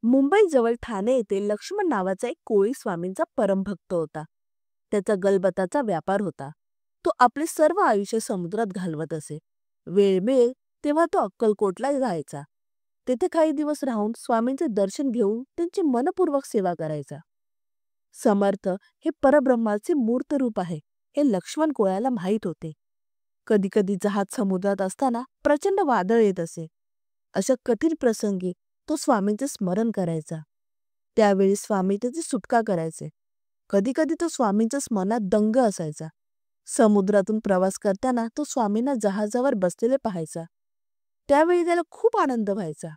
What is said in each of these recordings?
मुंबईजवळ ठाणे येथे लक्ष्मण नावाचा एक कोळी स्वामींचा परमभक्त होता. त्याचा गलबताचा व्यापार होता. तो आपले सर्व आयुष्य समुद्रात घालवत असे. वेळ मिळेल तेव्हा तो अक्कलकोटला जायचा. तेथे काही दिवस राहून स्वामींचे दर्शन घेऊन त्यांची मनपूर्वक सेवा करायचा. समर्थ हे परब्रह्माचे मूर्त रूप आहे हे लक्ष्मण कोळ्याला माहीत होते. कधी कधी जहाज समुद्रात असताना प्रचंड वादळ येत असे. अशा कठीण प्रसंगी तो स्वामींचे स्मरण करायचा. त्यावेळी स्वामी त्याची सुटका करायचे. कधी कधी तो स्वामींच्या स्मरणात दंग असायचा. समुद्रातून प्रवास करताना तो स्वामींना जहाजावर बसलेले पाहायचा. त्यावेळी त्याला खूप आनंद व्हायचा.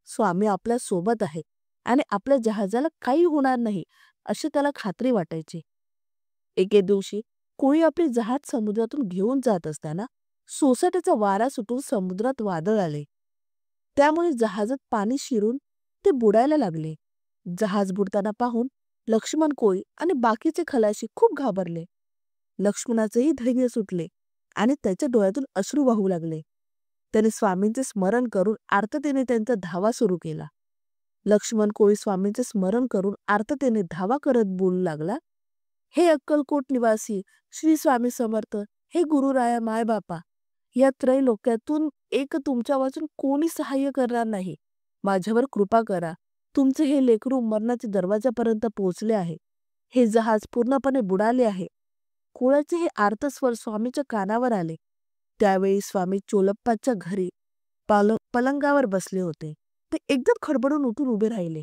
स्वामी आपल्या सोबत आहे आणि आपल्या जहाजाला काही होणार नाही अशी त्याला खात्री वाटायची. एके दिवशी कोळी आपले जहाज समुद्रातून घेऊन जात असताना सोसाट्याचा वारा सुटून समुद्रात वादळ आले. त्यामुळे जहाजात पाणी शिरून ते बुडायला लागले. जहाज बुडताना पाहून लक्ष्मण कोळी आणि बाकीचे खलाशी खूप घाबरले. लक्ष्मणाचेही धैर्य सुटले आणि त्याच्या डोळ्यातून अश्रू वाहू लागले. त्याने स्वामींचे स्मरण करून आर्ततेने त्यांचा धावा सुरू केला. लक्ष्मण कोळी स्वामींचे स्मरण करून आर्ततेने धावा करत बोलू लागला, हे अक्कलकोट निवासी श्री स्वामी समर्थ, हे गुरुराया मायबापा, या त्रैलोक्यातून एक तुमच्या वाचून कोणी सहाय्य करणार नाही. माझ्यावर कृपा करा. तुमचे हे लेकरू मरणाच्या दरवाजापर्यंत पोहोचले आहे. हे जहाज पूर्णपणे बुडाले आहे. कोळ्याचे हे आर्तस्वर स्वामीच्या कानावर आले. त्यावेळी स्वामी चोलप्पाच्या घरी पलंगावर बसले होते. ते एकदम खडबडून उठून उभे राहिले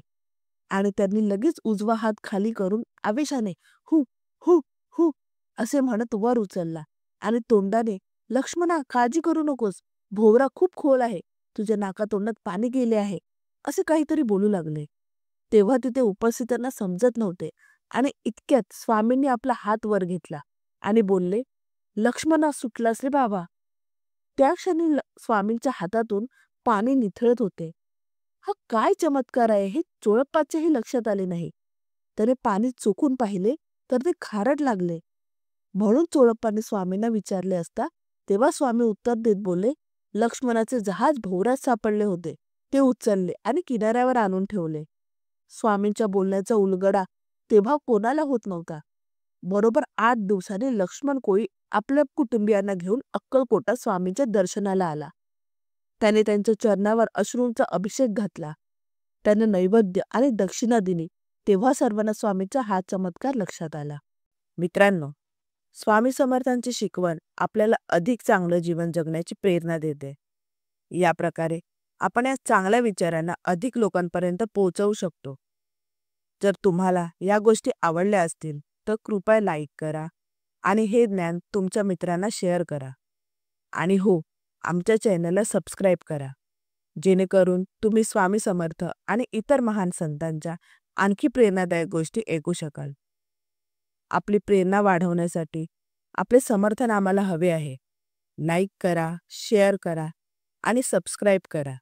आणि त्यांनी लगेच उजवा हात खाली करून आवेशाने हु हु हु असे म्हणत वर उचलला आणि तोंडाने, लक्ष्मणा, काळजी करू नकोस, भोवरा खूप खोल आहे, तुझ्या नाकातोंडात पाणी गेले आहे, असे काहीतरी बोलू लागले. तेव्हा तिथे उपस्थितांना समजत नव्हते आणि इतक्यात स्वामींनी आपला हात वर घेतला आणि बोलले, लक्ष्मणा, सुटलास रे बाबा. त्या क्षणी स्वामींच्या हातातून पाणी निथळत होते. हा काय चमत्कार आहे हे चोळप्पाच्याही लक्षात आले नाही. त्याने पाणी चोखून पाहिले तर ते खारट लागले. म्हणून चोळप्पाने स्वामींना विचारले असता तेव्हा स्वामी उत्तर देत बोलले, लक्ष्मणाचे जहाज भोवऱ्यात सापडले होते. ते उचलले आणि किनाऱ्यावर आणून ठेवले. स्वामींच्या बोलण्याचा उलगडा तेव्हा कोणाला होत नव्हता. बरोबर 8 दिवसांनी लक्ष्मण कोळी आपल्या कुटुंबियांना घेऊन अक्कलकोटात स्वामींच्या दर्शनाला आला. त्याने त्यांच्या चरणावर अश्रूंचा अभिषेक घातला. त्याने नैवेद्य आणि दक्षिणा दिली. तेव्हा सर्वांना स्वामींचा हा चमत्कार लक्षात आला. मित्रांनो, स्वामी समर्थांची शिकवण आपल्याला अधिक चांगलं जीवन जगण्याची प्रेरणा देते. या प्रकारे आपण या चांगल्या विचारांना अधिक लोकांपर्यंत पोहोचवू शकतो. जर तुम्हाला या गोष्टी आवडल्या असतील तर कृपया लाईक करा आणि हे ज्ञान तुमच्या मित्रांना शेअर करा. आणि हो, आमच्या चॅनलला सबस्क्राईब करा, जेणेकरून तुम्ही स्वामी समर्थ आणि इतर महान संतांच्या आणखी प्रेरणादायक गोष्टी ऐकू शकाल. आपली प्रेरणा वाढवण्यासाठी आपले समर्थन आम्हाला हवे आहे. लाईक करा, शेअर करा आणि सबस्क्राईब करा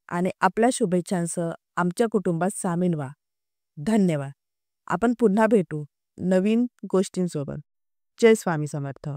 आणि आपल्या शुभेच्छांसह आमच्या कुटुंबात सामील व्हा. धन्यवाद. आपण पुन्हा भेटू नवीन गोष्टींसोबत. जय स्वामी समर्थ.